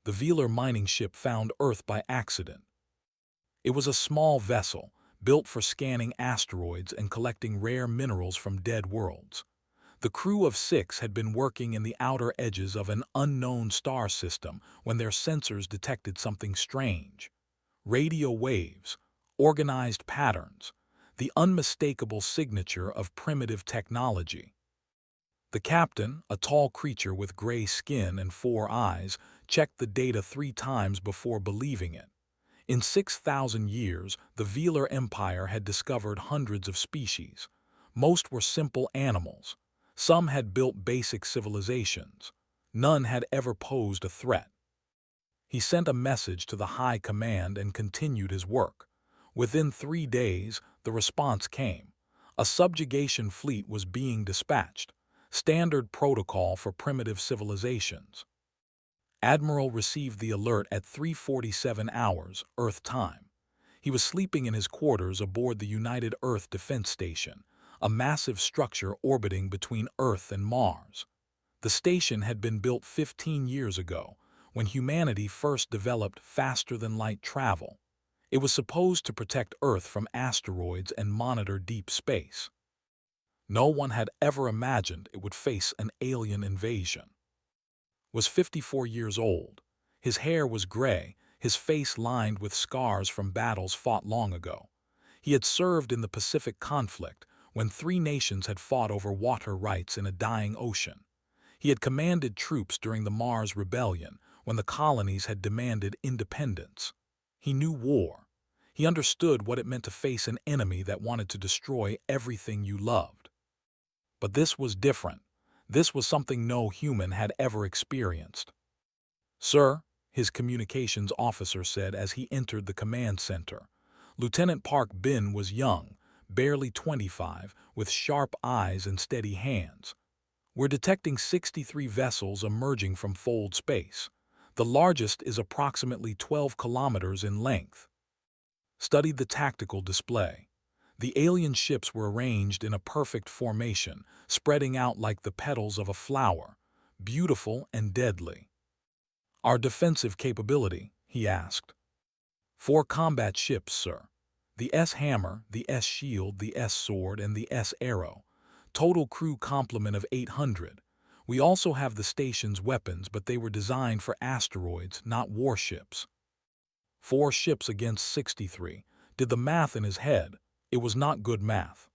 the Velar mining ship found Earth by accident. It was a small vessel, built for scanning asteroids and collecting rare minerals from dead worlds. The crew of 6 had been working in the outer edges of an unknown star system when their sensors detected something strange. Radio waves, organized patterns, the unmistakable signature of primitive technology. The captain, a tall creature with gray skin and 4 eyes, checked the data 3 times before believing it. In 6,000 years, the Velar Empire had discovered hundreds of species. Most were simple animals. Some had built basic civilizations. None had ever posed a threat. He sent a message to the High Command and continued his work. Within 3 days, the response came. A subjugation fleet was being dispatched, standard protocol for primitive civilizations. Admiral received the alert at 3:47 hours, Earth time. He was sleeping in his quarters aboard the United Earth Defense Station, a massive structure orbiting between Earth and Mars. The station had been built 15 years ago, when humanity first developed faster-than-light travel. It was supposed to protect Earth from asteroids and monitor deep space. No one had ever imagined it would face an alien invasion. Was 54 years old. His hair was gray, his face lined with scars from battles fought long ago. He had served in the Pacific conflict, when 3 nations had fought over water rights in a dying ocean. He had commanded troops during the Mars Rebellion, when the colonies had demanded independence. He knew war. He understood what it meant to face an enemy that wanted to destroy everything you loved. But this was different. This was something no human had ever experienced. "Sir," his communications officer said as he entered the command center. Lieutenant Park Bin was young, barely 25, with sharp eyes and steady hands. "We're detecting 63 vessels emerging from Fold space. The largest is approximately 12 kilometers in length." Studied the tactical display. The alien ships were arranged in a perfect formation, spreading out like the petals of a flower, beautiful and deadly. "Our defensive capability?" he asked. 4 combat ships, sir. The S-Hammer, the S-Shield, the S-Sword, and the S-Arrow. Total crew complement of 800. We also have the station's weapons, but they were designed for asteroids, not warships. 4 ships against 63. Did the math in his head. It was not good math.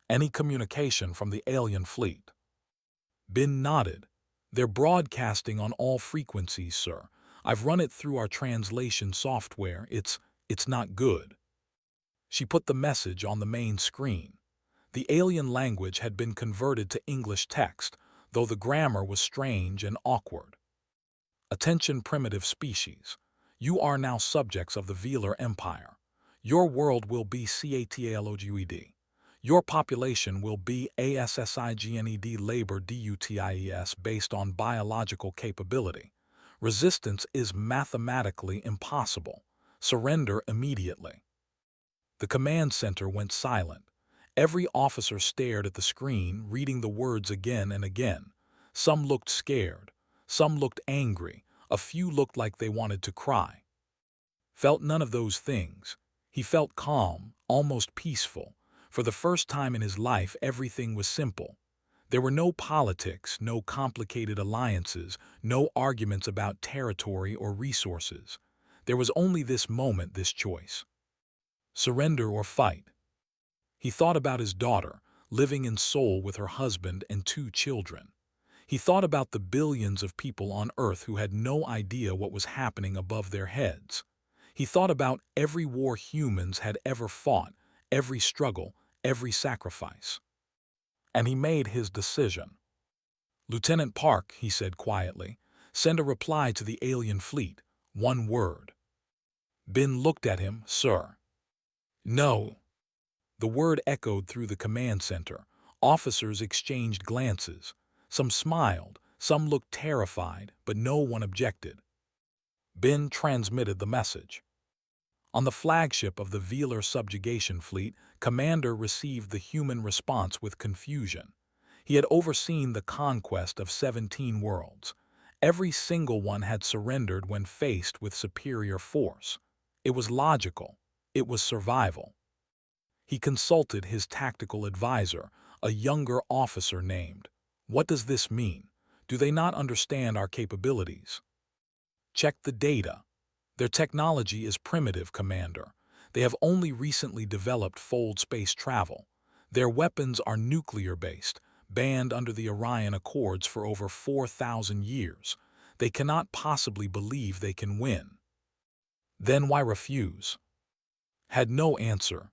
"Any communication from the alien fleet?" Bin nodded. "They're broadcasting on all frequencies, sir. I've run it through our translation software. It's not good." She put the message on the main screen. The alien language had been converted to English text, though the grammar was strange and awkward. "Attention primitive species. You are now subjects of the Velar Empire. Your world will be CATALOGUED. Your population will be ASSIGNED labor DUTIES based on biological capability. Resistance is mathematically impossible. Surrender immediately." The command center went silent. Every officer stared at the screen, reading the words again and again. Some looked scared. Some looked angry. A few looked like they wanted to cry. Felt none of those things. He felt calm, almost peaceful. For the first time in his life, everything was simple. There were no politics, no complicated alliances, no arguments about territory or resources. There was only this moment, this choice. Surrender or fight. He thought about his daughter, living in Seoul with her husband and 2 children. He thought about the billions of people on Earth who had no idea what was happening above their heads. He thought about every war humans had ever fought, every struggle, every sacrifice. And he made his decision. "Lieutenant Park," he said quietly, "send a reply to the alien fleet. 1 word." Bin looked at him. "Sir." "No." The word echoed through the command center. Officers exchanged glances. Some smiled, some looked terrified, but no one objected. Bin transmitted the message. On the flagship of the Velar subjugation fleet, Commander received the human response with confusion. He had overseen the conquest of 17 worlds. Every single one had surrendered when faced with superior force. It was logical. It was survival. He consulted his tactical advisor, a younger officer named. What does this mean? Do they not understand our capabilities? Check the data. Their technology is primitive, Commander. They have only recently developed fold space travel. Their weapons are nuclear-based, banned under the Orion Accords for over 4,000 years. They cannot possibly believe they can win. Then why refuse? Had no answer.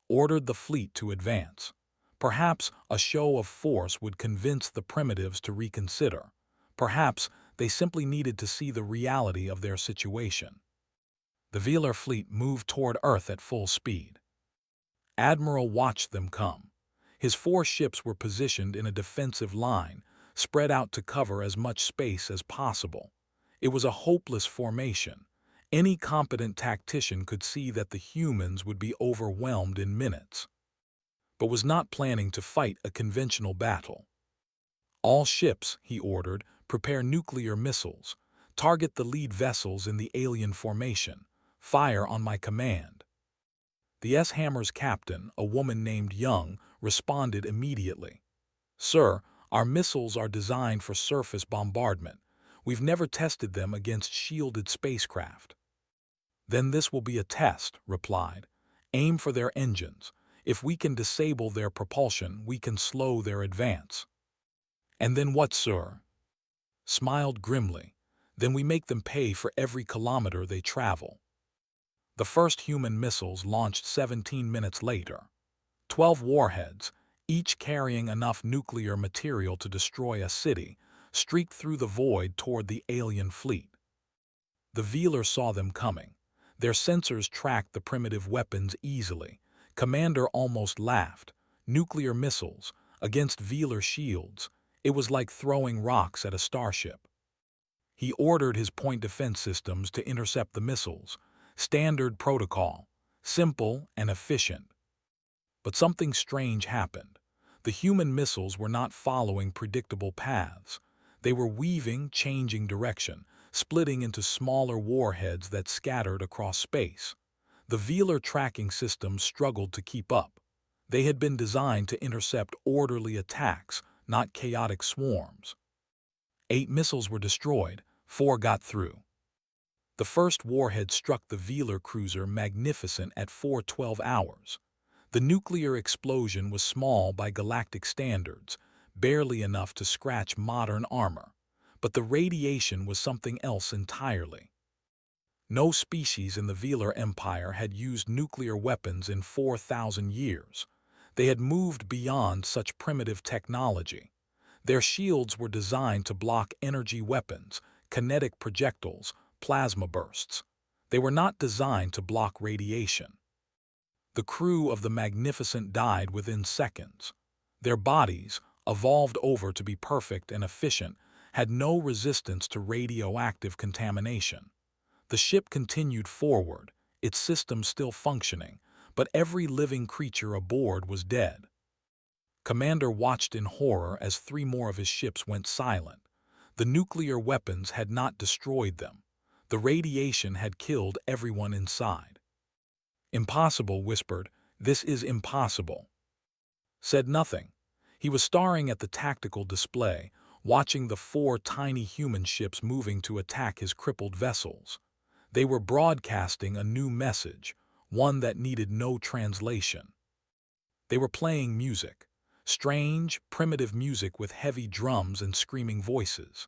Ordered the fleet to advance. Perhaps a show of force would convince the primitives to reconsider. Perhaps they simply needed to see the reality of their situation. The Velar fleet moved toward Earth at full speed. Admiral watched them come. His 4 ships were positioned in a defensive line, spread out to cover as much space as possible. It was a hopeless formation. Any competent tactician could see that the humans would be overwhelmed in minutes, but was not planning to fight a conventional battle. All ships, he ordered, prepare nuclear missiles. Target the lead vessels in the alien formation. Fire on my command. The S-Hammer's captain, a woman named Young, responded immediately. Sir, our missiles are designed for surface bombardment. We've never tested them against shielded spacecraft. Then this will be a test, replied. Aim for their engines. If we can disable their propulsion, we can slow their advance. And then what, sir? Smiled grimly. Then we make them pay for every kilometer they travel. The first human missiles launched 17 minutes later. 12 warheads, each carrying enough nuclear material to destroy a city, streaked through the void toward the alien fleet. The Velar saw them coming. Their sensors tracked the primitive weapons easily. Commander almost laughed. Nuclear missiles, against Velar shields. It was like throwing rocks at a starship. He ordered his point defense systems to intercept the missiles. Standard protocol, simple and efficient. But something strange happened. The human missiles were not following predictable paths. They were weaving, changing direction, splitting into smaller warheads that scattered across space. The Velar tracking systems struggled to keep up. They had been designed to intercept orderly attacks, not chaotic swarms. 8 missiles were destroyed, 4 got through. The first warhead struck the Velar cruiser Magnificent at 4:12 hours. The nuclear explosion was small by galactic standards, barely enough to scratch modern armor. But the radiation was something else entirely. No species in the Velar Empire had used nuclear weapons in 4,000 years. They had moved beyond such primitive technology. Their shields were designed to block energy weapons, kinetic projectiles, plasma bursts. They were not designed to block radiation. The crew of the Magnificent died within seconds. Their bodies, evolved over to be perfect and efficient, had no resistance to radioactive contamination. The ship continued forward, its systems still functioning, but every living creature aboard was dead. Commander watched in horror as 3 more of his ships went silent. The nuclear weapons had not destroyed them. The radiation had killed everyone inside. Impossible, whispered. This is impossible. Said nothing. He was staring at the tactical display, watching the 4 tiny human ships moving to attack his crippled vessels. They were broadcasting a new message, one that needed no translation. They were playing music. Strange, primitive music with heavy drums and screaming voices.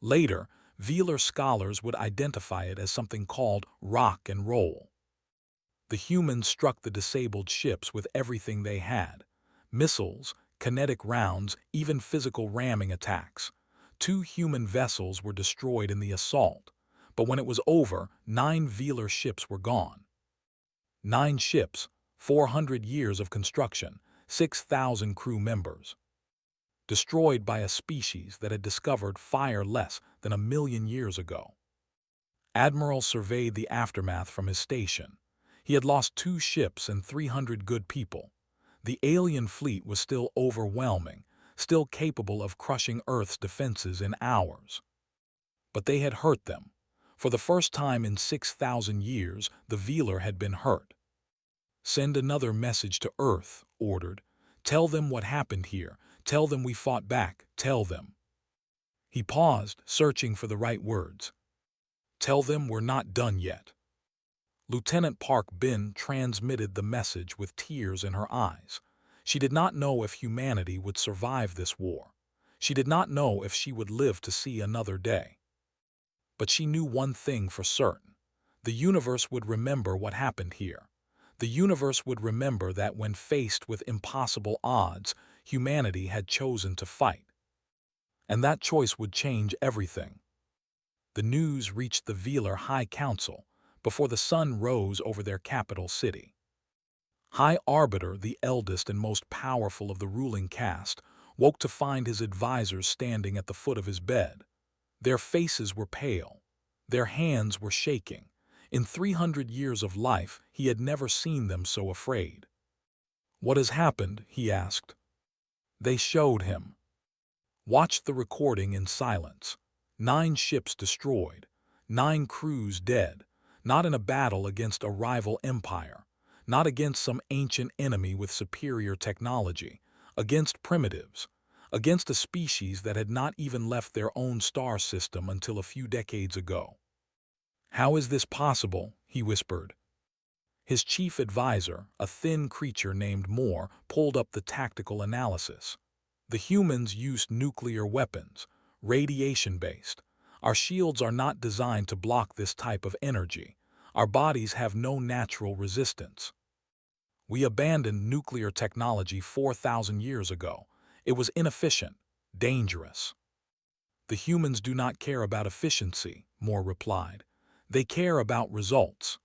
Later, Velar scholars would identify it as something called rock and roll. The humans struck the disabled ships with everything they had. Missiles, kinetic rounds, even physical ramming attacks. 2 human vessels were destroyed in the assault, but when it was over, 9 Velar ships were gone. 9 ships, 400 years of construction, 6,000 crew members. Destroyed by a species that had discovered fire less than 1,000,000 years ago. Admiral surveyed the aftermath from his station. He had lost 2 ships and 300 good people. The alien fleet was still overwhelming, still capable of crushing Earth's defenses in hours. But they had hurt them. For the first time in 6,000 years, the Velar had been hurt. "Send another message to Earth," ordered. "Tell them what happened here. Tell them we fought back. Tell them." He paused, searching for the right words. "Tell them we're not done yet." Lieutenant Park Bin transmitted the message with tears in her eyes. She did not know if humanity would survive this war. She did not know if she would live to see another day. But she knew one thing for certain. The universe would remember what happened here. The universe would remember that when faced with impossible odds, humanity had chosen to fight. And that choice would change everything. The news reached the Velar High Council before the sun rose over their capital city. High Arbiter, the eldest and most powerful of the ruling caste, woke to find his advisors standing at the foot of his bed. Their faces were pale. Their hands were shaking. In 300 years of life, he had never seen them so afraid. "What has happened?" he asked. They showed him. Watched the recording in silence. 9 ships destroyed. 9 crews dead. Not in a battle against a rival empire. Not against some ancient enemy with superior technology. Against primitives. Against a species that had not even left their own star system until a few decades ago. "How is this possible?" he whispered. His chief advisor, a thin creature named Moore, pulled up the tactical analysis. "The humans used nuclear weapons, radiation-based. Our shields are not designed to block this type of energy. Our bodies have no natural resistance. We abandoned nuclear technology 4,000 years ago. It was inefficient, dangerous." "The humans do not care about efficiency," Moore replied. "They care about results."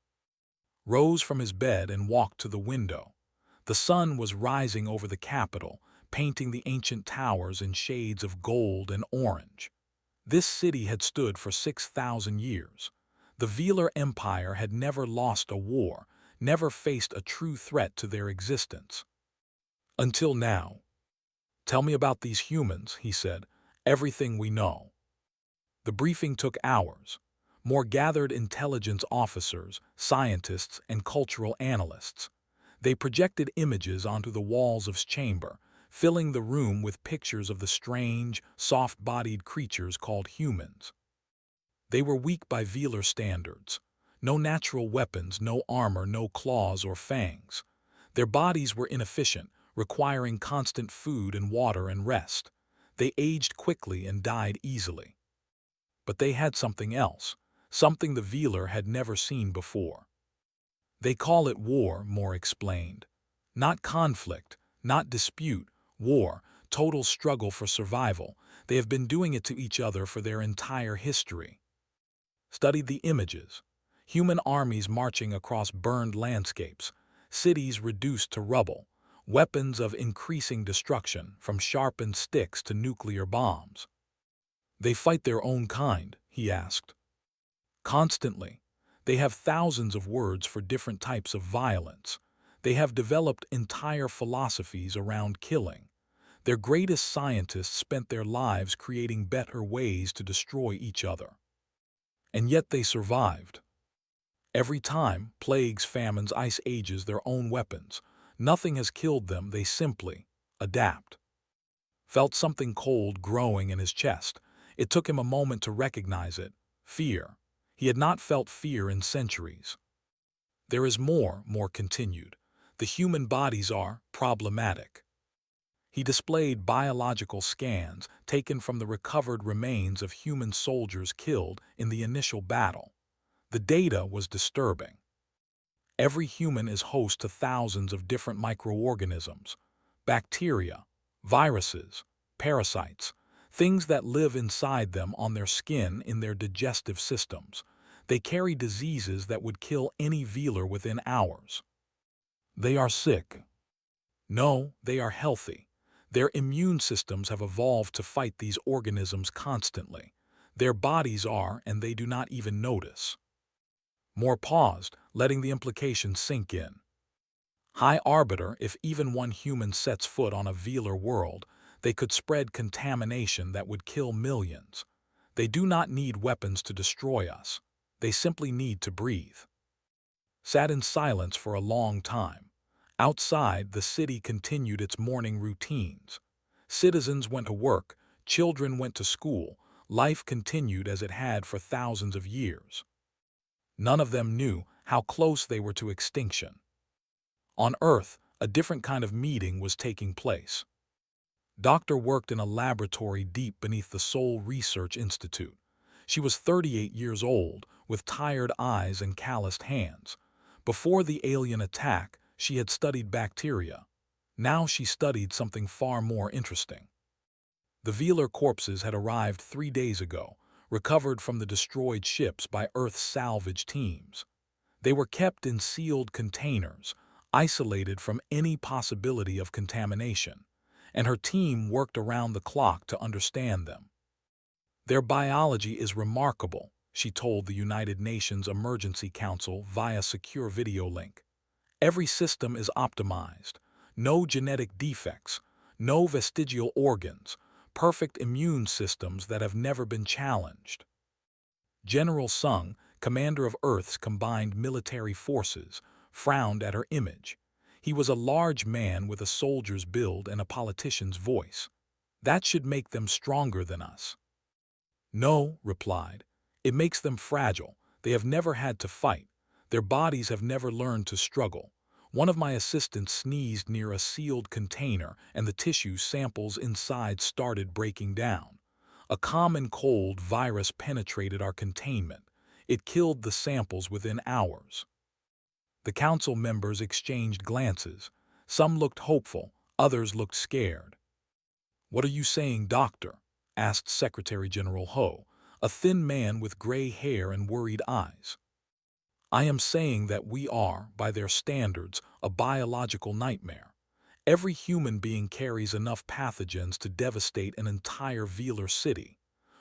Rose from his bed and walked to the window. The sun was rising over the capital, painting the ancient towers in shades of gold and orange. This city had stood for 6,000 years. The Velar Empire had never lost a war, never faced a true threat to their existence. Until now. "Tell me about these humans," he said. "Everything we know." The briefing took hours. Moore gathered intelligence officers, scientists, and cultural analysts. They projected images onto the walls of his chamber, filling the room with pictures of the strange, soft-bodied creatures called humans. They were weak by Velar standards. No natural weapons, no armor, no claws or fangs. Their bodies were inefficient, requiring constant food and water and rest. They aged quickly and died easily. But they had something else, something the Velar had never seen before. "They call it war," Moore explained. "Not conflict, not dispute, war, total struggle for survival. They have been doing it to each other for their entire history." Studied the images. Human armies marching across burned landscapes, cities reduced to rubble, weapons of increasing destruction, from sharpened sticks to nuclear bombs. "They fight their own kind?" he asked. "Constantly. They have thousands of words for different types of violence. They have developed entire philosophies around killing. Their greatest scientists spent their lives creating better ways to destroy each other. And yet they survived. Every time, plagues, famines, ice ages, their own weapons. Nothing has killed them, they simply adapt." Felt something cold growing in his chest. It took him a moment to recognize it. Fear. He had not felt fear in centuries. "There is more," Moore continued. "The human bodies are problematic." He displayed biological scans taken from the recovered remains of human soldiers killed in the initial battle. The data was disturbing. Every human is host to thousands of different microorganisms, bacteria, viruses, parasites, things that live inside them on their skin, in their digestive systems. They carry diseases that would kill any Velar within hours. "They are sick." "No, they are healthy. Their immune systems have evolved to fight these organisms constantly. Their bodies are, and they do not even notice." Moore paused, letting the implication sink in. "High Arbiter, if even one human sets foot on a Velar world, they could spread contamination that would kill millions. They do not need weapons to destroy us. They simply need to breathe. Sat in silence for a long time. Outside, the city continued its morning routines. Citizens went to work, children went to school, life continued as it had for thousands of years. None of them knew how close they were to extinction. On Earth, a different kind of meeting was taking place. Doctor worked in a laboratory deep beneath the Seoul Research Institute. She was 38 years old, with tired eyes and calloused hands. Before the alien attack, she had studied bacteria. Now she studied something far more interesting. The Velar corpses had arrived 3 days ago, recovered from the destroyed ships by Earth's salvage teams. They were kept in sealed containers, isolated from any possibility of contamination, and her team worked around the clock to understand them. Their biology is remarkable, she told the United Nations Emergency Council via secure video link. Every system is optimized. No genetic defects, no vestigial organs, perfect immune systems that have never been challenged. General Sung, commander of Earth's combined military forces, frowned at her image. He was a large man with a soldier's build and a politician's voice. That should make them stronger than us. No, replied. It makes them fragile. They have never had to fight. Their bodies have never learned to struggle. One of my assistants sneezed near a sealed container, and the tissue samples inside started breaking down. A common cold virus penetrated our containment. It killed the samples within hours. The council members exchanged glances. Some looked hopeful, others looked scared. "What are you saying, Doctor?" asked Secretary General Ho, a thin man with gray hair and worried eyes. "I am saying that we are, by their standards, a biological nightmare. Every human being carries enough pathogens to devastate an entire Velar city.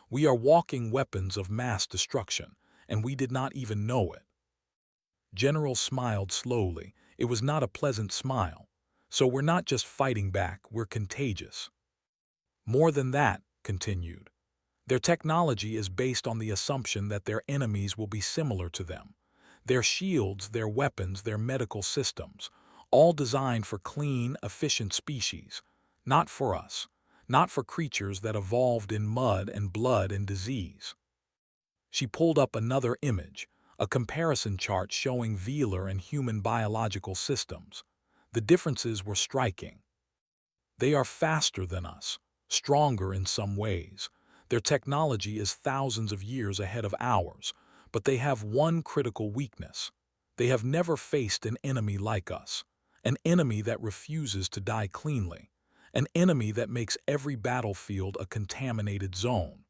We are walking weapons of mass destruction, and we did not even know it." General smiled slowly. It was not a pleasant smile. "So we're not just fighting back, we're contagious." "More than that," continued. "Their technology is based on the assumption that their enemies will be similar to them. Their shields, their weapons, their medical systems, all designed for clean, efficient species. Not for us. Not for creatures that evolved in mud and blood and disease." She pulled up another image, a comparison chart showing Velar and human biological systems. The differences were striking. They are faster than us, stronger in some ways. Their technology is thousands of years ahead of ours, but they have one critical weakness. They have never faced an enemy like us, an enemy that refuses to die cleanly, an enemy that makes every battlefield a contaminated zone.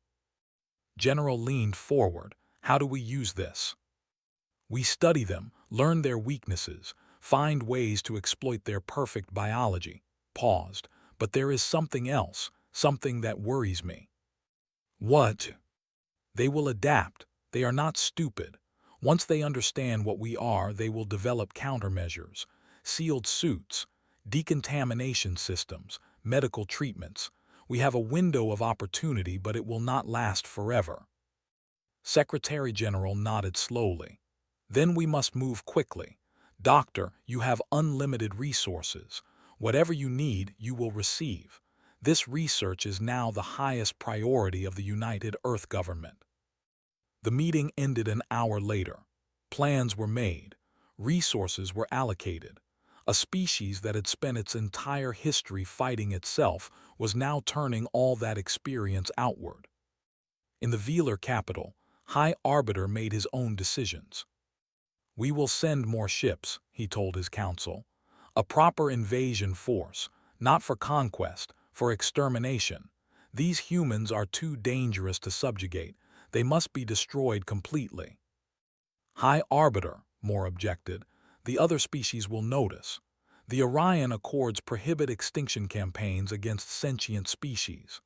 General leaned forward. "How do we use this?" "We study them, learn their weaknesses, find ways to exploit their perfect biology." Paused. "But there is something else, something that worries me." "What?" "They will adapt. They are not stupid. Once they understand what we are, they will develop countermeasures, sealed suits, decontamination systems, medical treatments. We have a window of opportunity, but it will not last forever." Secretary General nodded slowly. "Then we must move quickly. Doctor, you have unlimited resources. Whatever you need, you will receive. This research is now the highest priority of the United Earth government." The meeting ended an hour later. Plans were made. Resources were allocated. A species that had spent its entire history fighting itself was now turning all that experience outward. In the Velar capital, High Arbiter made his own decisions. "We will send more ships," he told his council. "A proper invasion force, not for conquest, for extermination. These humans are too dangerous to subjugate. They must be destroyed completely." "High Arbiter," Moore objected, "the other species will notice. The Orion Accords prohibit extinction campaigns against sentient species."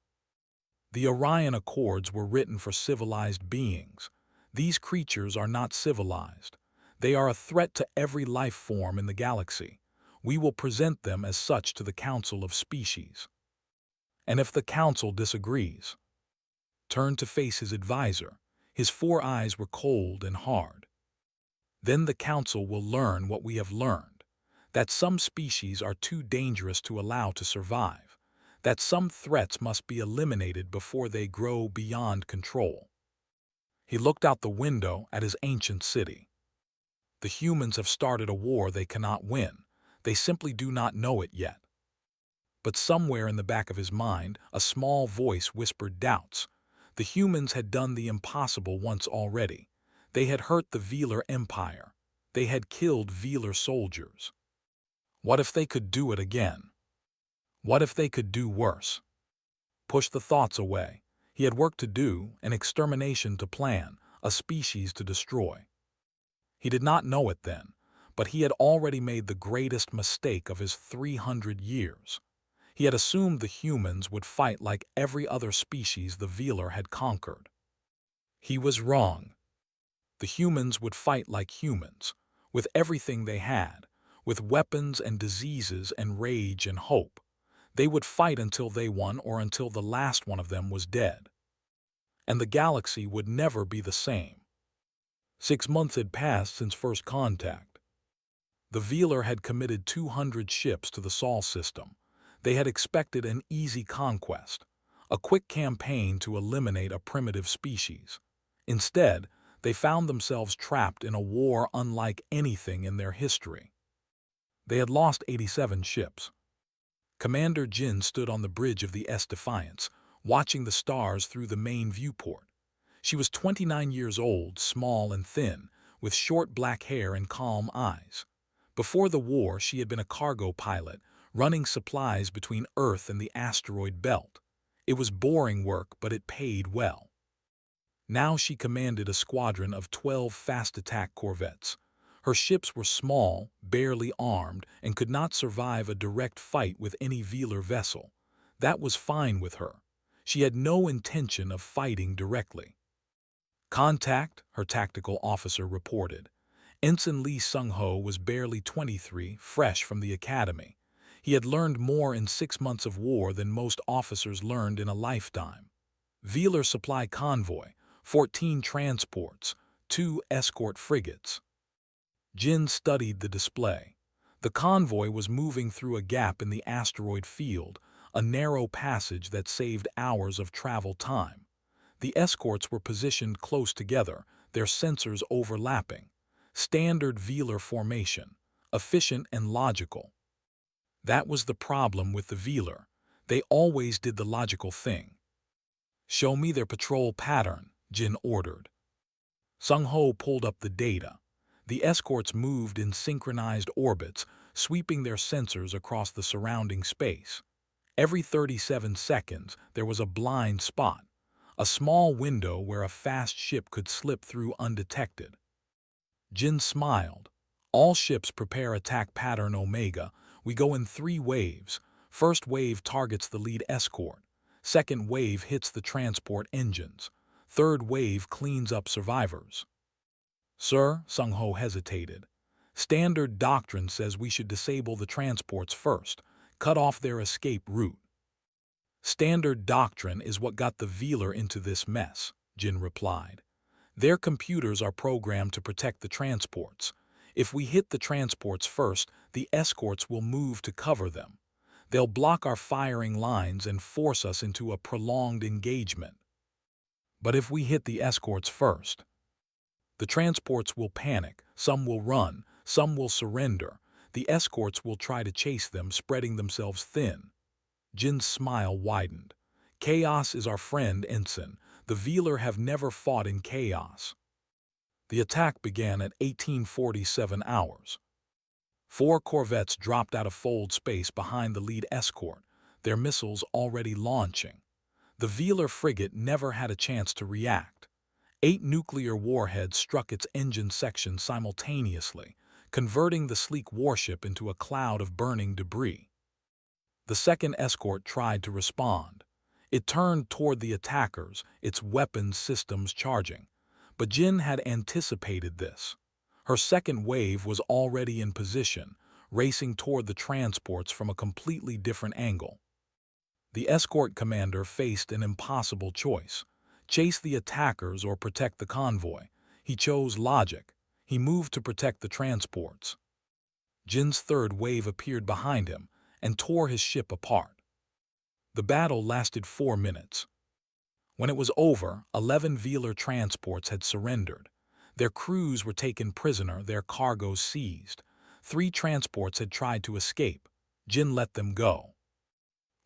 "The Orion Accords were written for civilized beings. These creatures are not civilized. They are a threat to every life form in the galaxy. We will present them as such to the Council of Species." "And if the Council disagrees?" turned to face his advisor. His 4 eyes were cold and hard. Then the Council will learn what we have learned, that some species are too dangerous to allow to survive, that some threats must be eliminated before they grow beyond control. He looked out the window at his ancient city. The humans have started a war they cannot win. They simply do not know it yet. But somewhere in the back of his mind, a small voice whispered doubts. The humans had done the impossible once already. They had hurt the Velar Empire. They had killed Velar soldiers. What if they could do it again? What if they could do worse? Push the thoughts away. He had work to do, an extermination to plan, a species to destroy. He did not know it then, but he had already made the greatest mistake of his 300 years. He had assumed the humans would fight like every other species the Velar had conquered. He was wrong. The humans would fight like humans, with everything they had, with weapons and diseases and rage and hope. They would fight until they won or until the last one of them was dead. And the galaxy would never be the same. 6 months had passed since first contact. The Velar had committed 200 ships to the Sol system. They had expected an easy conquest, a quick campaign to eliminate a primitive species. Instead, they found themselves trapped in a war unlike anything in their history. They had lost 87 ships. Commander Jin stood on the bridge of the S Defiance, watching the stars through the main viewport. She was 29 years old, small and thin, with short black hair and calm eyes. Before the war, she had been a cargo pilot, running supplies between Earth and the asteroid belt. It was boring work, but it paid well. Now she commanded a squadron of 12 fast-attack corvettes. Her ships were small, barely armed, and could not survive a direct fight with any Velar vessel. That was fine with her. She had no intention of fighting directly. Contact, her tactical officer reported. Ensign Lee Sung-ho was barely 23, fresh from the academy. He had learned more in 6 months of war than most officers learned in a lifetime. Velar supply convoy, 14 transports, 2 escort frigates. Jin studied the display. The convoy was moving through a gap in the asteroid field, a narrow passage that saved hours of travel time. The escorts were positioned close together, their sensors overlapping. Standard Velar formation, efficient and logical. That was the problem with the Velar. They always did the logical thing. "Show me their patrol pattern," Jin ordered. Sung-ho pulled up the data. The escorts moved in synchronized orbits, sweeping their sensors across the surrounding space. Every 37 seconds, there was a blind spot, a small window where a fast ship could slip through undetected. Jin smiled. "All ships prepare attack pattern Omega. We go in 3 waves. First wave targets the lead escort. Second wave hits the transport engines. Third wave cleans up survivors." "Sir," Sung-ho hesitated. "Standard doctrine says we should disable the transports first, cut off their escape route." "Standard doctrine is what got the Velar into this mess," Jin replied. "Their computers are programmed to protect the transports. If we hit the transports first, the escorts will move to cover them. They'll block our firing lines and force us into a prolonged engagement. But if we hit the escorts first, the transports will panic, some will run, some will surrender. The escorts will try to chase them, spreading themselves thin." Jin's smile widened. "Chaos is our friend, Ensign. The Velar have never fought in chaos." The attack began at 1847 hours. 4 corvettes dropped out of fold space behind the lead escort, their missiles already launching. The Velar frigate never had a chance to react. 8 nuclear warheads struck its engine section simultaneously, converting the sleek warship into a cloud of burning debris. The second escort tried to respond. It turned toward the attackers, its weapons systems charging. But Jin had anticipated this. Her second wave was already in position, racing toward the transports from a completely different angle. The escort commander faced an impossible choice: Chase the attackers or protect the convoy. He chose logic. He moved to protect the transports. Jin's third wave appeared behind him and tore his ship apart. The battle lasted 4 minutes. When it was over, 11 Velar transports had surrendered. Their crews were taken prisoner, their cargoes seized. 3 transports had tried to escape. Jin let them go.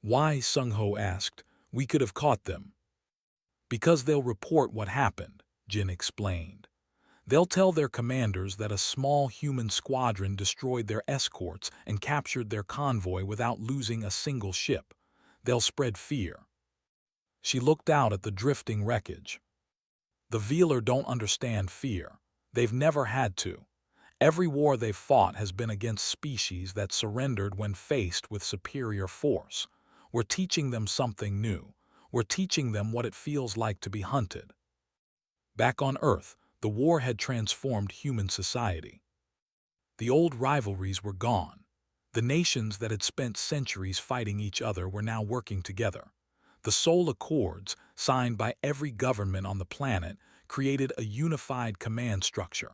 Why? Sung-ho asked. We could have caught them. Because they'll report what happened, Jin explained. They'll tell their commanders that a small human squadron destroyed their escorts and captured their convoy without losing a single ship. They'll spread fear. She looked out at the drifting wreckage. The Velar don't understand fear. They've never had to. Every war they've fought has been against species that surrendered when faced with superior force. We're teaching them something new. We're teaching them what it feels like to be hunted. Back on Earth, the war had transformed human society. The old rivalries were gone. The nations that had spent centuries fighting each other were now working together. The Soul Accords, signed by every government on the planet, created a unified command structure.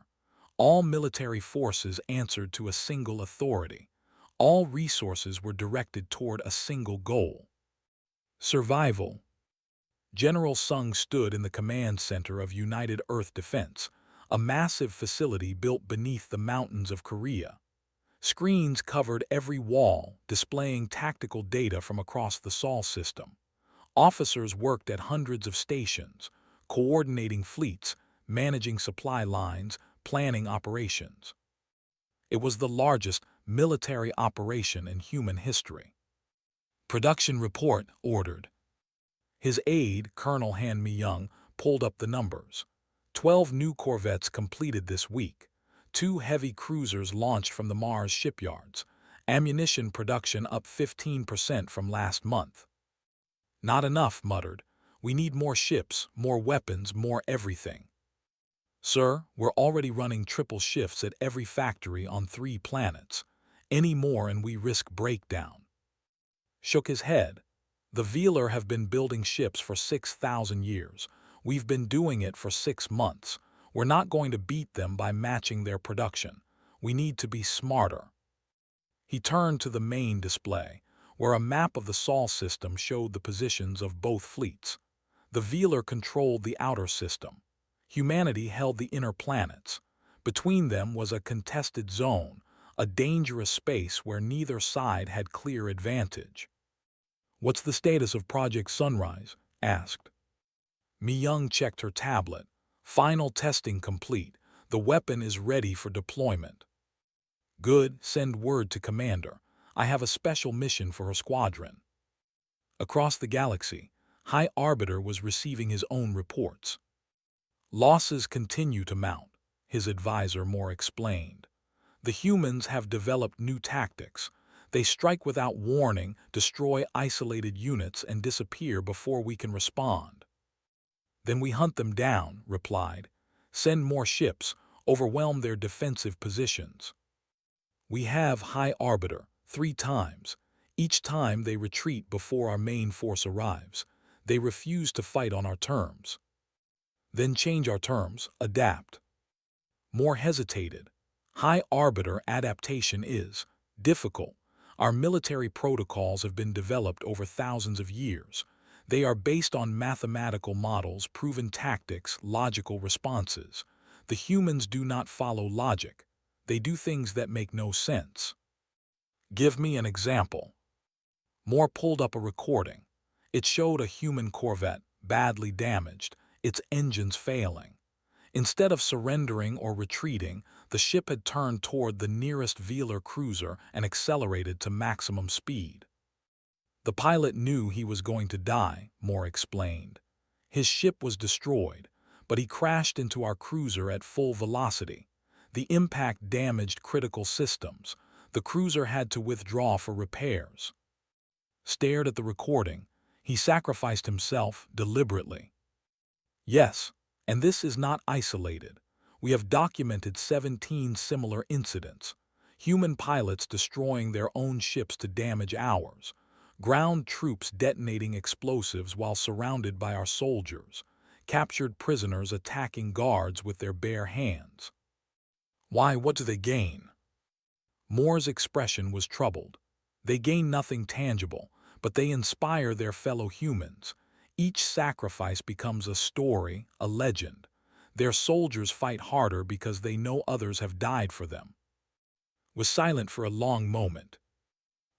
All military forces answered to a single authority. All resources were directed toward a single goal: survival. General Sung stood in the command center of United Earth Defense, a massive facility built beneath the mountains of Korea. Screens covered every wall, displaying tactical data from across the Sol system. Officers worked at hundreds of stations, coordinating fleets, managing supply lines, planning operations. It was the largest military operation in human history. Production report ordered. His aide, Colonel Han Mi-young, pulled up the numbers. 12 new corvettes completed this week. 2 heavy cruisers launched from the Mars shipyards. Ammunition production up 15% from last month. Not enough, muttered. We need more ships, more weapons, more everything. Sir, we're already running triple shifts at every factory on 3 planets. Any more and we risk breakdown. Shook his head. The Velar have been building ships for 6,000 years. We've been doing it for 6 months. We're not going to beat them by matching their production. We need to be smarter. He turned to the main display, where a map of the Sol system showed the positions of both fleets. The Velar controlled the outer system. Humanity held the inner planets. Between them was a contested zone, a dangerous space where neither side had clear advantage. What's the status of Project Sunrise? Asked. Mi-young checked her tablet. Final testing complete. The weapon is ready for deployment. Good, send word to Commander. I have a special mission for her squadron. Across the galaxy, High Arbiter was receiving his own reports. Losses continue to mount, his advisor more explained. The humans have developed new tactics. They strike without warning, destroy isolated units, and disappear before we can respond. Then we hunt them down, replied. Send more ships, overwhelm their defensive positions. We have High Arbiter 3 times. Each time they retreat before our main force arrives. They refuse to fight on our terms. Then change our terms, adapt. More hesitated. High Arbiter adaptation is difficult. Our military protocols have been developed over thousands of years. They are based on mathematical models, proven tactics, logical responses. The humans do not follow logic. They do things that make no sense. Give me an example. Moore pulled up a recording. It showed a human corvette, badly damaged, its engines failing. Instead of surrendering or retreating, the ship had turned toward the nearest Velar cruiser and accelerated to maximum speed. The pilot knew he was going to die, Moore explained. His ship was destroyed, but he crashed into our cruiser at full velocity. The impact damaged critical systems. The cruiser had to withdraw for repairs. Stared at the recording. He sacrificed himself deliberately. Yes, and this is not isolated. We have documented 17 similar incidents. Human pilots destroying their own ships to damage ours. Ground troops detonating explosives while surrounded by our soldiers. captured prisoners attacking guards with their bare hands. Why, what do they gain? Moore's expression was troubled. They gain nothing tangible, but they inspire their fellow humans. Each sacrifice becomes a story, a legend. Their soldiers fight harder because they know others have died for them. Was silent for a long moment.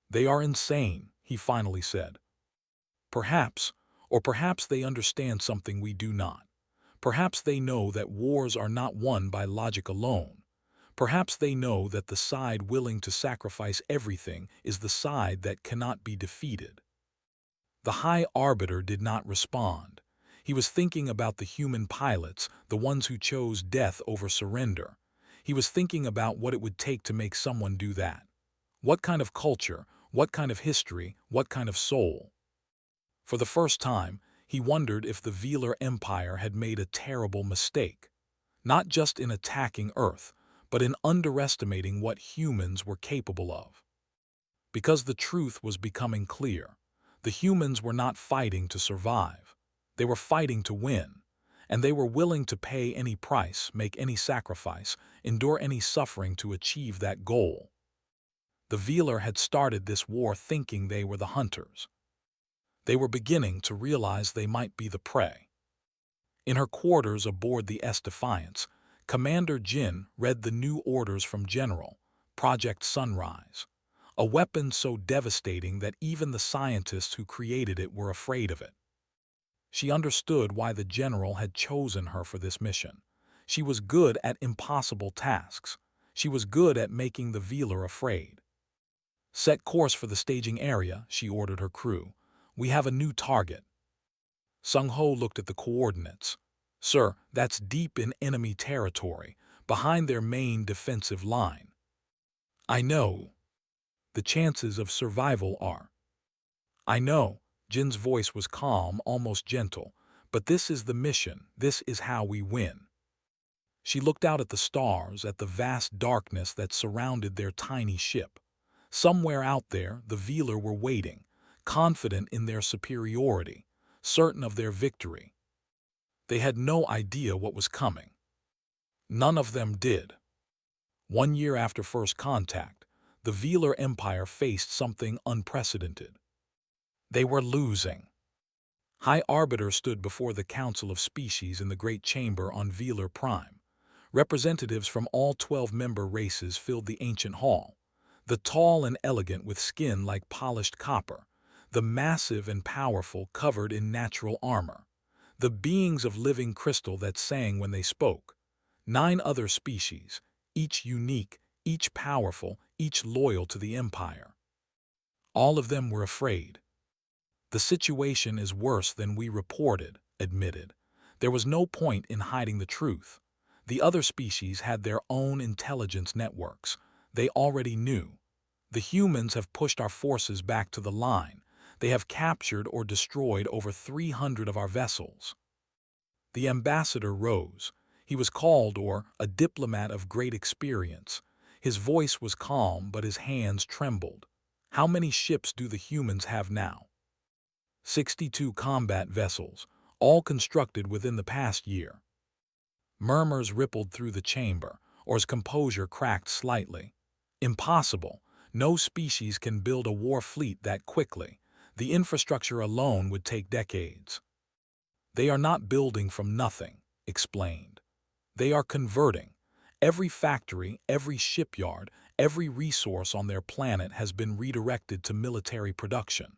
They are insane, he finally said. Perhaps, or perhaps they understand something we do not. Perhaps they know that wars are not won by logic alone. Perhaps they know that the side willing to sacrifice everything is the side that cannot be defeated. The High Arbiter did not respond. He was thinking about the human pilots, the ones who chose death over surrender. He was thinking about what it would take to make someone do that. What kind of culture, what kind of history, what kind of soul? For the first time, he wondered if the Velar Empire had made a terrible mistake, not just in attacking Earth, but in underestimating what humans were capable of. Because the truth was becoming clear. The humans were not fighting to survive. They were fighting to win, and they were willing to pay any price, make any sacrifice, endure any suffering to achieve that goal. The Velar had started this war thinking they were the hunters. They were beginning to realize they might be the prey. In her quarters aboard the Defiance, Commander Jin read the new orders from General, Project Sunrise, a weapon so devastating that even the scientists who created it were afraid of it. She understood why the general had chosen her for this mission. She was good at impossible tasks. She was good at making the Velar afraid. Set course for the staging area, she ordered her crew. We have a new target. Sung-Ho looked at the coordinates. Sir, that's deep in enemy territory, behind their main defensive line. I know. The chances of survival are. I know. Jin's voice was calm, almost gentle. But this is the mission. This is how we win. She looked out at the stars, at the vast darkness that surrounded their tiny ship. Somewhere out there, the Velar were waiting, confident in their superiority, certain of their victory. They had no idea what was coming. None of them did. 1 year after first contact, the Velar Empire faced something unprecedented. They were losing. High Arbiter stood before the Council of Species in the Great Chamber on Velar Prime. Representatives from all 12 member races filled the ancient hall. The tall and elegant with skin like polished copper. The massive and powerful covered in natural armor. The beings of living crystal that sang when they spoke. 9 other species, each unique, each powerful, each loyal to the Empire. All of them were afraid. The situation is worse than we reported, admitted. There was no point in hiding the truth. The other species had their own intelligence networks. They already knew. The humans have pushed our forces back to the line. They have captured or destroyed over 300 of our vessels. The ambassador rose. He was called, or a diplomat of great experience. His voice was calm, but his hands trembled. How many ships do the humans have now? 62 combat vessels, all constructed within the past year. Murmurs rippled through the chamber, or his composure cracked slightly. Impossible. No species can build a war fleet that quickly. The infrastructure alone would take decades. They are not building from nothing, explained. They are converting. Every factory, every shipyard, every resource on their planet has been redirected to military production.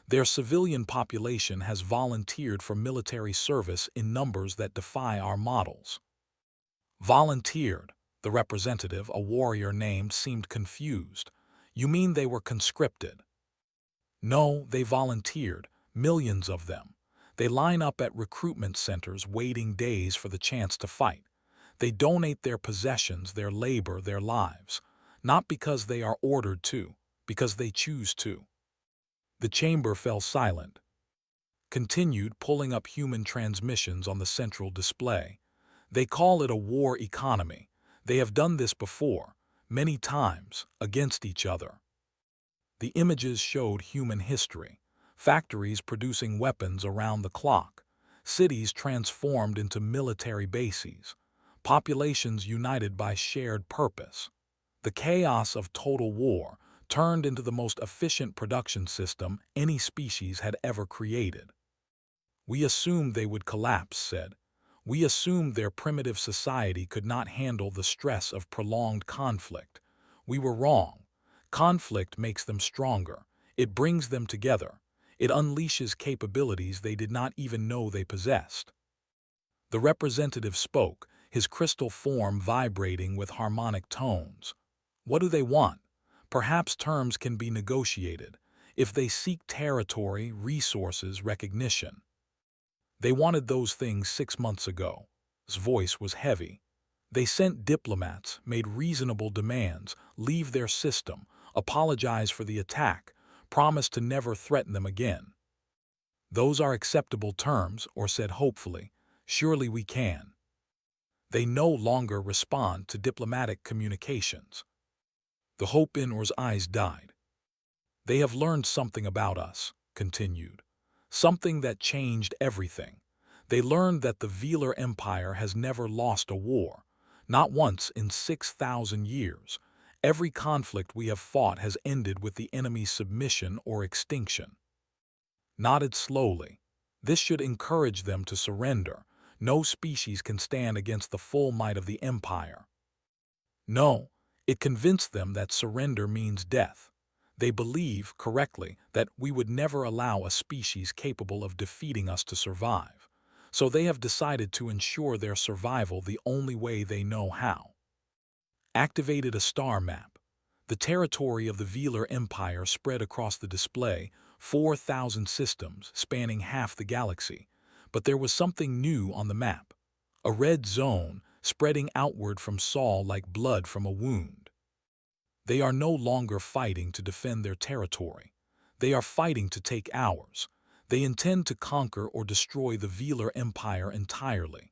Their civilian population has volunteered for military service in numbers that defy our models. Volunteered, the representative, a warrior named, seemed confused. You mean they were conscripted? No, they volunteered, millions of them. They line up at recruitment centers waiting days for the chance to fight. They donate their possessions, their labor, their lives, not because they are ordered to, because they choose to. The chamber fell silent. Continued pulling up human transmissions on the central display. They call it a war economy. They have done this before, many times, against each other. The images showed human history. Factories producing weapons around the clock. Cities transformed into military bases, populations united by shared purpose. The chaos of total war turned into the most efficient production system any species had ever created. "We assumed they would collapse," said. "We assumed their primitive society could not handle the stress of prolonged conflict. We were wrong. Conflict makes them stronger. It brings them together. It unleashes capabilities they did not even know they possessed." The representative spoke, his crystal form vibrating with harmonic tones. "What do they want? Perhaps terms can be negotiated. If they seek territory, resources, recognition." "They wanted those things 6 months ago." His voice was heavy. "They sent diplomats, made reasonable demands, leave their system, apologize for the attack, promised to never threaten them again." "Those are acceptable terms," Or said hopefully. "Surely we can." "They no longer respond to diplomatic communications." The hope in Or's eyes died. "They have learned something about us," continued. "Something that changed everything. They learned that the Velar Empire has never lost a war. Not once in 6,000 years. Every conflict we have fought has ended with the enemy's submission or extinction." Nodded slowly. "This should encourage them to surrender. No species can stand against the full might of the Empire." "No, it convinced them that surrender means death. They believe, correctly, that we would never allow a species capable of defeating us to survive. So they have decided to ensure their survival the only way they know how." Activated a star map. The territory of the Velar Empire spread across the display, 4,000 systems spanning half the galaxy. But there was something new on the map. A red zone spreading outward from Sol like blood from a wound. "They are no longer fighting to defend their territory. They are fighting to take ours. They intend to conquer or destroy the Velar Empire entirely."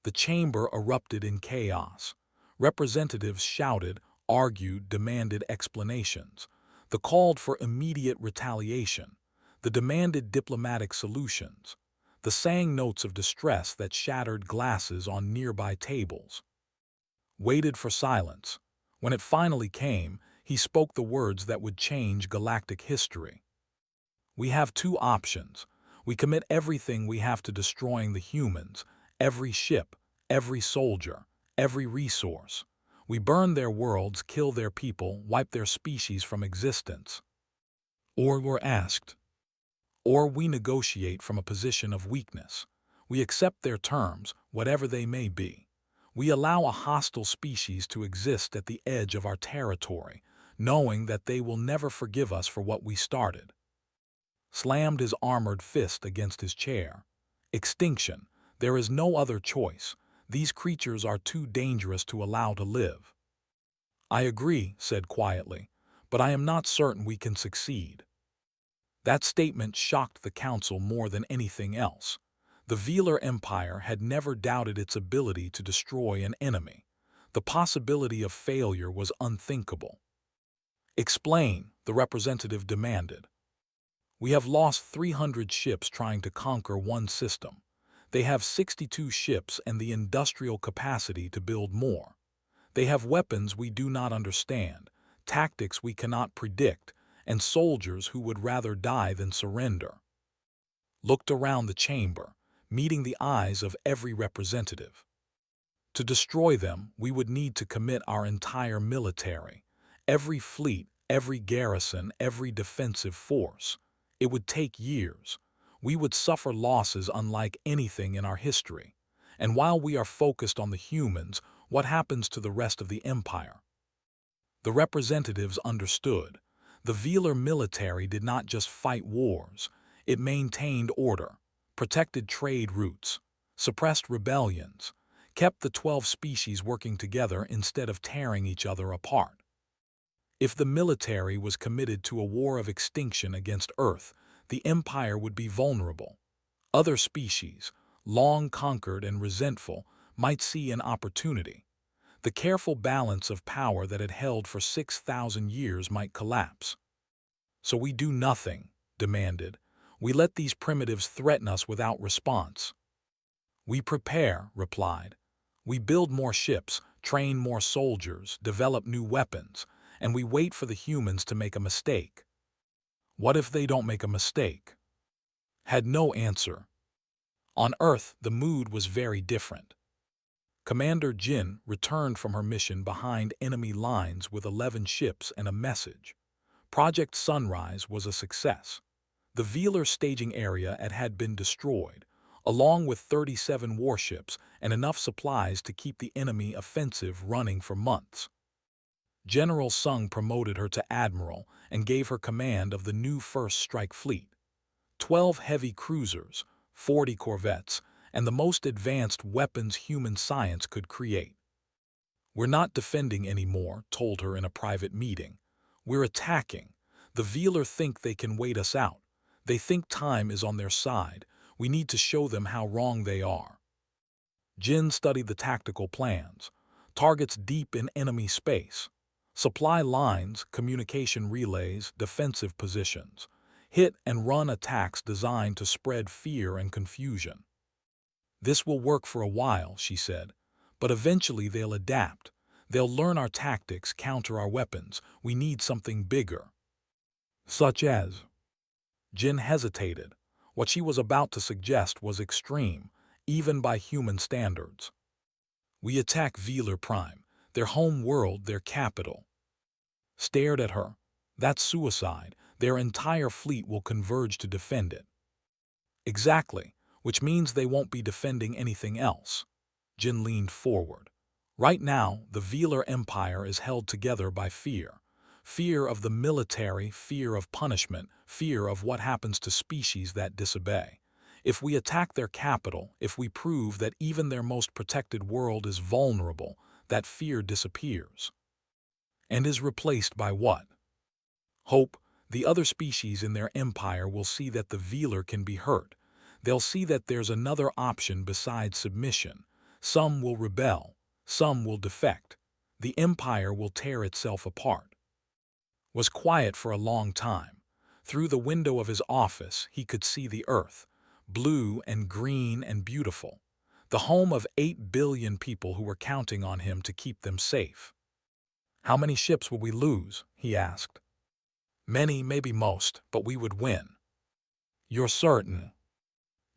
The chamber erupted in chaos. Representatives shouted, argued, demanded explanations. The called for immediate retaliation. The demanded diplomatic solutions. The sang notes of distress that shattered glasses on nearby tables. Waited for silence. When it finally came, he spoke the words that would change galactic history. "We have two options. We commit everything we have to destroying the humans, every ship, every soldier, every resource. We burn their worlds, kill their people, wipe their species from existence." Or we're asked. "Or we negotiate from a position of weakness. We accept their terms, whatever they may be. We allow a hostile species to exist at the edge of our territory, knowing that they will never forgive us for what we started." Slammed his armored fist against his chair. "Extinction. There is no other choice. These creatures are too dangerous to allow to live." "I agree," said quietly, "but I am not certain we can succeed." That statement shocked the Council more than anything else. The Velar Empire had never doubted its ability to destroy an enemy. The possibility of failure was unthinkable. "Explain," the representative demanded. "We have lost 300 ships trying to conquer one system. They have 62 ships and the industrial capacity to build more. They have weapons we do not understand, tactics we cannot predict, and soldiers who would rather die than surrender." Looked around the chamber, meeting the eyes of every representative. "To destroy them, we would need to commit our entire military, every fleet, every garrison, every defensive force. It would take years. We would suffer losses unlike anything in our history. And while we are focused on the humans, what happens to the rest of the empire?" The representatives understood. The Velar military did not just fight wars. It maintained order, protected trade routes, suppressed rebellions, kept the 12 species working together instead of tearing each other apart. If the military was committed to a war of extinction against Earth, the Empire would be vulnerable. Other species, long conquered and resentful, might see an opportunity. The careful balance of power that had held for 6,000 years might collapse. "So we do nothing," demanded. We let these primitives threaten us without response. We prepare, replied. We build more ships, train more soldiers, develop new weapons, and we wait for the humans to make a mistake. What if they don't make a mistake? Had no answer. On Earth, the mood was very different. Commander Jin returned from her mission behind enemy lines with 11 ships and a message. Project Sunrise was a success. The Velar staging area had been destroyed, along with 37 warships and enough supplies to keep the enemy offensive running for months. General Sung promoted her to admiral and gave her command of the new First Strike Fleet. 12 heavy cruisers, 40 corvettes, and the most advanced weapons human science could create. We're not defending anymore, told her in a private meeting. We're attacking. The Velar think they can wait us out. They think time is on their side. We need to show them how wrong they are. Jin studied the tactical plans. Targets deep in enemy space. Supply lines, communication relays, defensive positions. Hit and run attacks designed to spread fear and confusion. This will work for a while, she said, but eventually they'll adapt. They'll learn our tactics, counter our weapons. We need something bigger. Such as? Jin hesitated. What she was about to suggest was extreme, even by human standards. We attack Velar Prime, their home world, their capital. Stared at her. That's suicide. Their entire fleet will converge to defend it. Exactly, which means they won't be defending anything else. Jin leaned forward. Right now, the Velar Empire is held together by fear. Fear of the military, fear of punishment, fear of what happens to species that disobey. If we attack their capital, if we prove that even their most protected world is vulnerable, that fear disappears. And is replaced by what? Hope. The other species in their empire will see that the Velar can be hurt. They'll see that there's another option besides submission. Some will rebel. Some will defect. The empire will tear itself apart. Was quiet for a long time. Through the window of his office, he could see the earth, blue and green and beautiful, the home of 8 billion people who were counting on him to keep them safe. How many ships will we lose? He asked. Many, maybe most, but we would win. You're certain?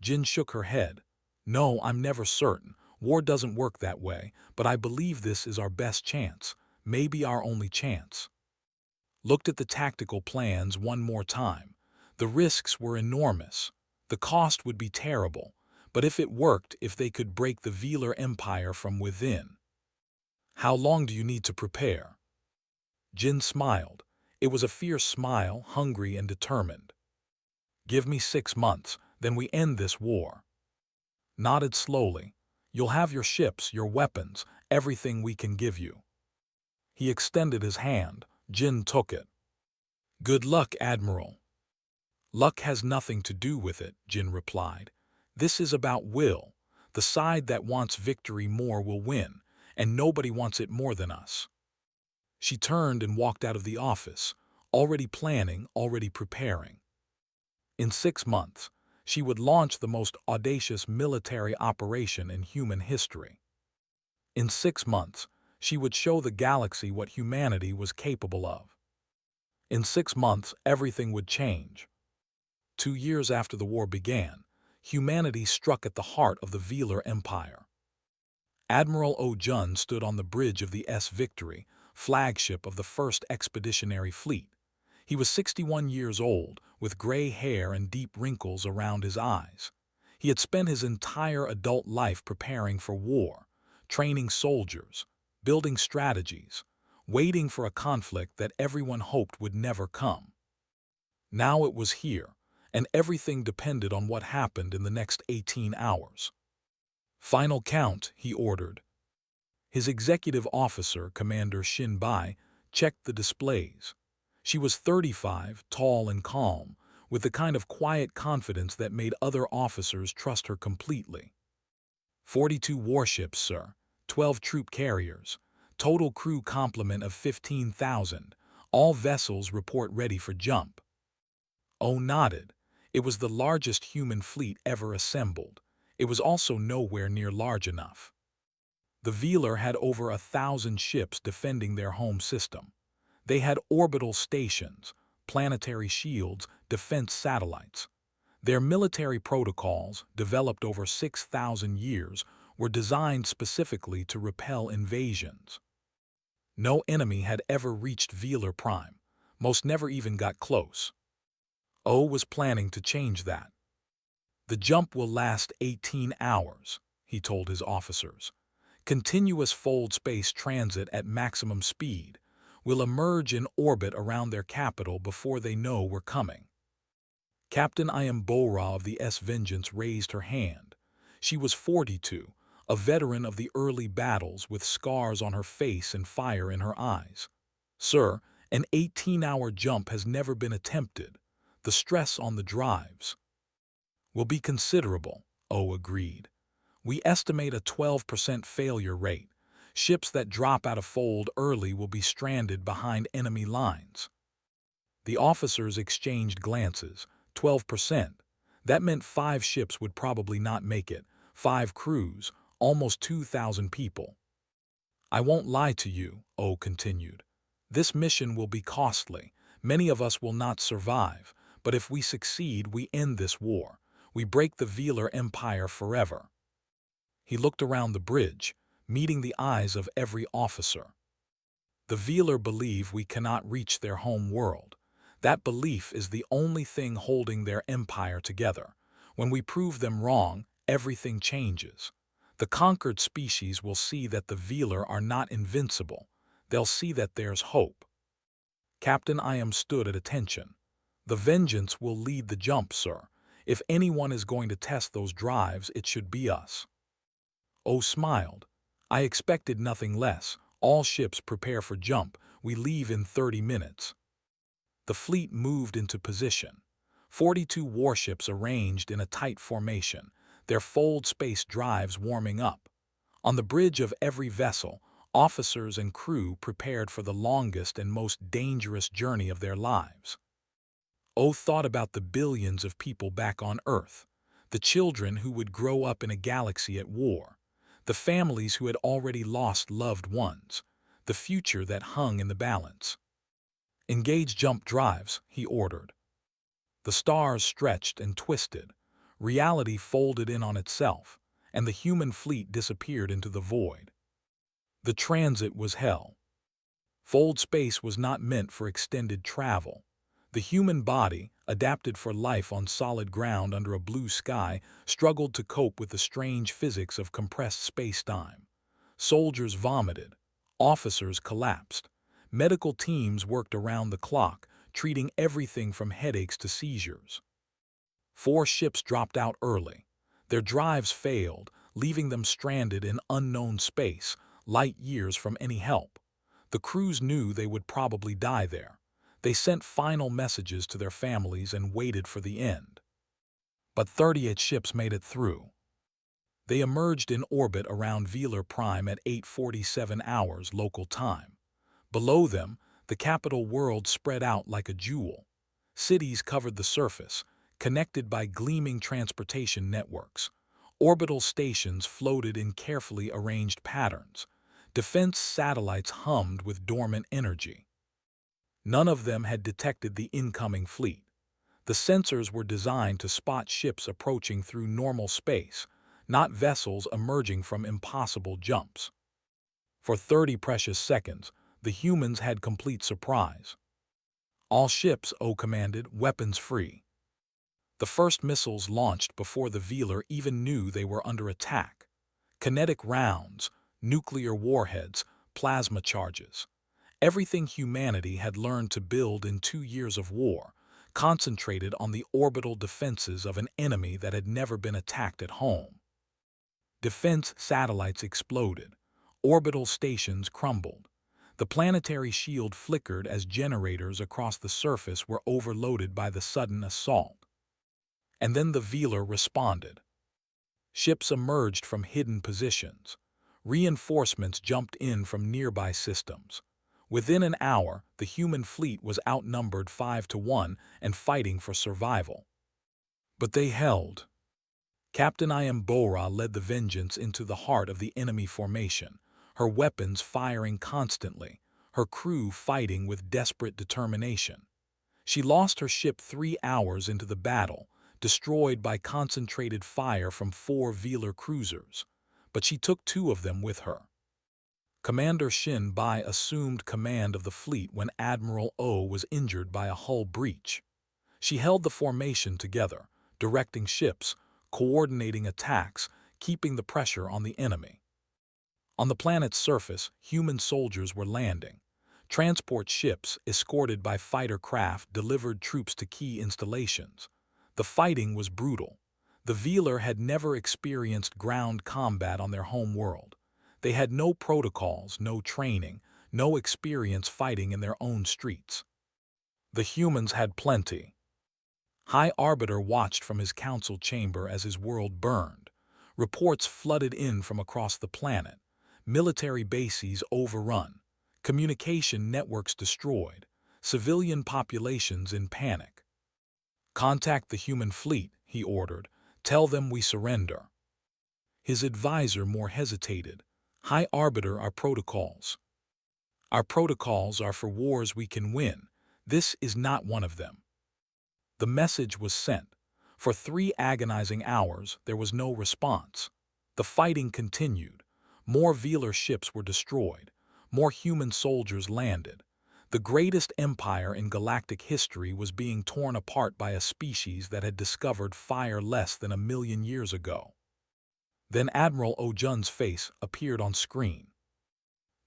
Jin shook her head. No, I'm never certain. War doesn't work that way, but I believe this is our best chance, maybe our only chance. Looked at the tactical plans one more time. The risks were enormous. The cost would be terrible, but if it worked, if they could break the Velar Empire from within. How long do you need to prepare? Jin smiled. It was a fierce smile, hungry and determined. Give me 6 months, then we end this war. Nodded slowly. You'll have your ships, your weapons, everything we can give you. He extended his hand. Jin took it. Good luck, Admiral. Luck has nothing to do with it, Jin replied. This is about will. The side that wants victory more will win, and nobody wants it more than us. She turned and walked out of the office, already planning, already preparing. In 6 months, she would launch the most audacious military operation in human history. In 6 months, she would show the galaxy what humanity was capable of. In 6 months, everything would change. 2 years after the war began, humanity struck at the heart of the Velar Empire. Admiral O'Jun stood on the bridge of the S Victory, flagship of the First Expeditionary Fleet. He was 61 years old, with gray hair and deep wrinkles around his eyes. He had spent his entire adult life preparing for war, training soldiers, building strategies, waiting for a conflict that everyone hoped would never come. Now it was here, and everything depended on what happened in the next 18 hours. Final count, he ordered. His executive officer, Commander Shin Bai, checked the displays. She was 35, tall and calm, with the kind of quiet confidence that made other officers trust her completely. 42 warships, sir, 12 troop carriers, total crew complement of 15,000, all vessels report ready for jump. Oh nodded. It was the largest human fleet ever assembled. It was also nowhere near large enough. The Velar had over 1,000 ships defending their home system. They had orbital stations, planetary shields, defense satellites. Their military protocols, developed over 6,000 years, were designed specifically to repel invasions. No enemy had ever reached Velar Prime. Most never even got close. O was planning to change that. The jump will last 18 hours, he told his officers. Continuous fold space transit at maximum speed will emerge in orbit around their capital before they know we're coming. Captain Iambora of the S Vengeance raised her hand. She was 42, a veteran of the early battles with scars on her face and fire in her eyes. Sir, an 18-hour jump has never been attempted. The stress on the drives will be considerable, O agreed. We estimate a 12% failure rate. Ships that drop out of fold early will be stranded behind enemy lines. The officers exchanged glances. 12%. That meant 5 ships would probably not make it. 5 crews, almost 2,000 people. I won't lie to you, O continued. This mission will be costly. Many of us will not survive, but if we succeed, we end this war. We break the Velar Empire forever. He looked around the bridge, meeting the eyes of every officer. The Velar believe we cannot reach their home world. That belief is the only thing holding their empire together. When we prove them wrong, everything changes. The conquered species will see that the Velar are not invincible. They'll see that there's hope. Captain Iam stood at attention. The Vengeance will lead the jump, sir. If anyone is going to test those drives, it should be us. O smiled. I expected nothing less. All ships prepare for jump. We leave in 30 minutes. The fleet moved into position. 42 warships arranged in a tight formation, their fold space drives warming up. On the bridge of every vessel, officers and crew prepared for the longest and most dangerous journey of their lives. O thought about the billions of people back on Earth, the children who would grow up in a galaxy at war, the families who had already lost loved ones, the future that hung in the balance. Engage jump drives, he ordered. The stars stretched and twisted. Reality folded in on itself, and the human fleet disappeared into the void. The transit was hell. Fold space was not meant for extended travel. The human body, adapted for life on solid ground under a blue sky, struggled to cope with the strange physics of compressed space-time. Soldiers vomited. Officers collapsed. Medical teams worked around the clock, treating everything from headaches to seizures. 4 ships dropped out early. Their drives failed, leaving them stranded in unknown space, light years from any help. The crews knew they would probably die there. They sent final messages to their families and waited for the end. But 38 ships made it through. They emerged in orbit around Velar Prime at 8:47 hours local time. Below them, the capital world spread out like a jewel. Cities covered the surface, connected by gleaming transportation networks. Orbital stations floated in carefully arranged patterns. Defense satellites hummed with dormant energy. None of them had detected the incoming fleet. The sensors were designed to spot ships approaching through normal space, not vessels emerging from impossible jumps. For 30 precious seconds, the humans had complete surprise. All ships, O commanded, weapons free. The first missiles launched before the Velar even knew they were under attack. Kinetic rounds, nuclear warheads, plasma charges. Everything humanity had learned to build in 2 years of war, concentrated on the orbital defenses of an enemy that had never been attacked at home. Defense satellites exploded. Orbital stations crumbled. The planetary shield flickered as generators across the surface were overloaded by the sudden assault. And then the Velar responded. Ships emerged from hidden positions. Reinforcements jumped in from nearby systems. Within an hour, the human fleet was outnumbered 5-1 and fighting for survival. But they held. Captain Iambora led the Vengeance into the heart of the enemy formation, her weapons firing constantly, her crew fighting with desperate determination. She lost her ship 3 hours into the battle, destroyed by concentrated fire from 4 Velar cruisers, but she took 2 of them with her. Commander Shin Bai assumed command of the fleet when Admiral O was injured by a hull breach. She held the formation together, directing ships, coordinating attacks, keeping the pressure on the enemy. On the planet's surface, human soldiers were landing. Transport ships, escorted by fighter craft, delivered troops to key installations. The fighting was brutal. The Velar had never experienced ground combat on their home world. They had no protocols, no training, no experience fighting in their own streets. The humans had plenty. High Arbiter watched from his council chamber as his world burned. Reports flooded in from across the planet. Military bases overrun. Communication networks destroyed. Civilian populations in panic. "Contact the human fleet," he ordered. "Tell them we surrender." His advisor more hesitated. "High Arbiter, our protocols. Our protocols are for wars we can win. This is not one of them." The message was sent. For 3 agonizing hours, there was no response. The fighting continued. More Velar ships were destroyed. More human soldiers landed. The greatest empire in galactic history was being torn apart by a species that had discovered fire less than 1,000,000 years ago. Then Admiral Ojun's face appeared on screen.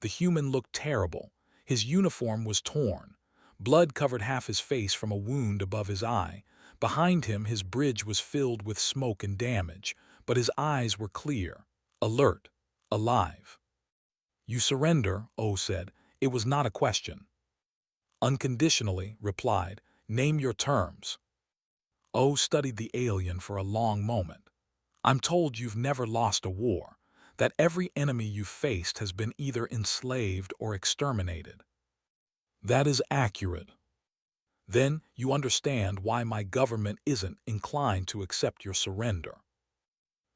The human looked terrible. His uniform was torn. Blood covered half his face from a wound above his eye. Behind him, his bridge was filled with smoke and damage, but his eyes were clear, alert, alive. "You surrender," O said. "It was not a question." "Unconditionally," replied. "Name your terms." O studied the alien for a long moment. "I'm told you've never lost a war, that every enemy you've faced has been either enslaved or exterminated." "That is accurate." "Then you understand why my government isn't inclined to accept your surrender."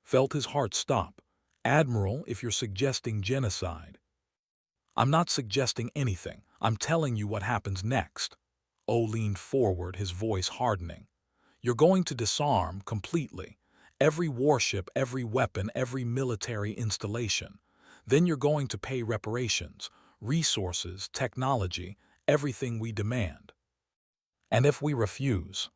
Felt his heart stop. "Admiral, if you're suggesting genocide—" "I'm not suggesting anything. I'm telling you what happens next." O leaned forward, his voice hardening. "You're going to disarm completely. Every warship, every weapon, every military installation. Then you're going to pay reparations, resources, technology, everything we demand." "And if we refuse?"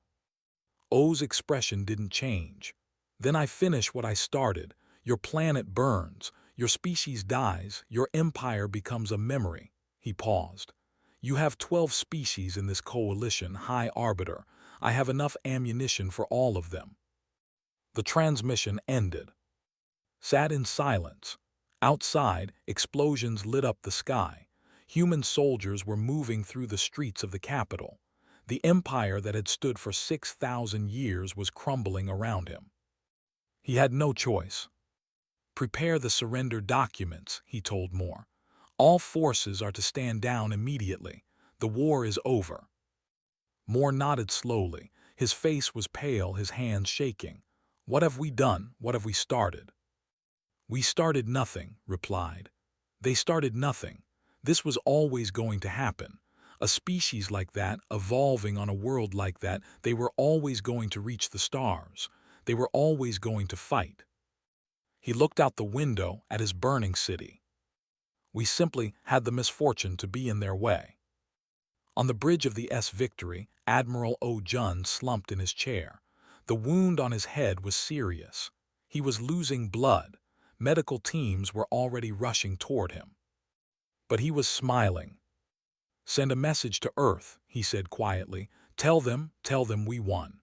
O's expression didn't change. "Then I finish what I started. Your planet burns. Your species dies. Your empire becomes a memory." He paused. "You have 12 species in this coalition, High Arbiter. I have enough ammunition for all of them." The transmission ended. Sat in silence. Outside, explosions lit up the sky. Human soldiers were moving through the streets of the capital. The empire that had stood for 6,000 years was crumbling around him. He had no choice. "Prepare the surrender documents," he told Moore. "All forces are to stand down immediately. The war is over." Moore nodded slowly. His face was pale, his hands shaking. "What have we done? What have we started?" "We started nothing," replied. "They started nothing. This was always going to happen. A species like that, evolving on a world like that, they were always going to reach the stars. They were always going to fight." He looked out the window at his burning city. "We simply had the misfortune to be in their way." On the bridge of the Victory, Admiral Ojun slumped in his chair. The wound on his head was serious. He was losing blood. Medical teams were already rushing toward him. But he was smiling. "Send a message to Earth," he said quietly. Tell them we won."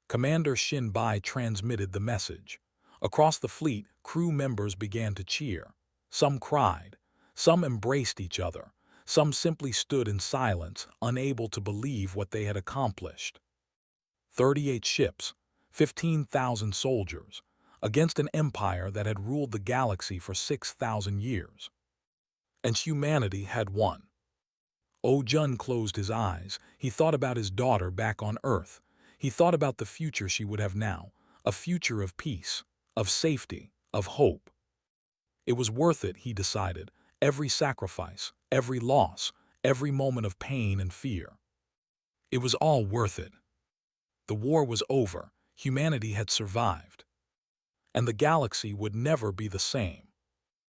Commander Shin Bai transmitted the message. Across the fleet, crew members began to cheer. Some cried. Some embraced each other. Some simply stood in silence, unable to believe what they had accomplished. 38 ships, 15,000 soldiers, against an empire that had ruled the galaxy for 6,000 years. And humanity had won. Ojun closed his eyes. He thought about his daughter back on Earth. He thought about the future she would have now, a future of peace, of safety, of hope. It was worth it, he decided, every sacrifice, every loss, every moment of pain and fear. It was all worth it. The war was over, humanity had survived, and the galaxy would never be the same.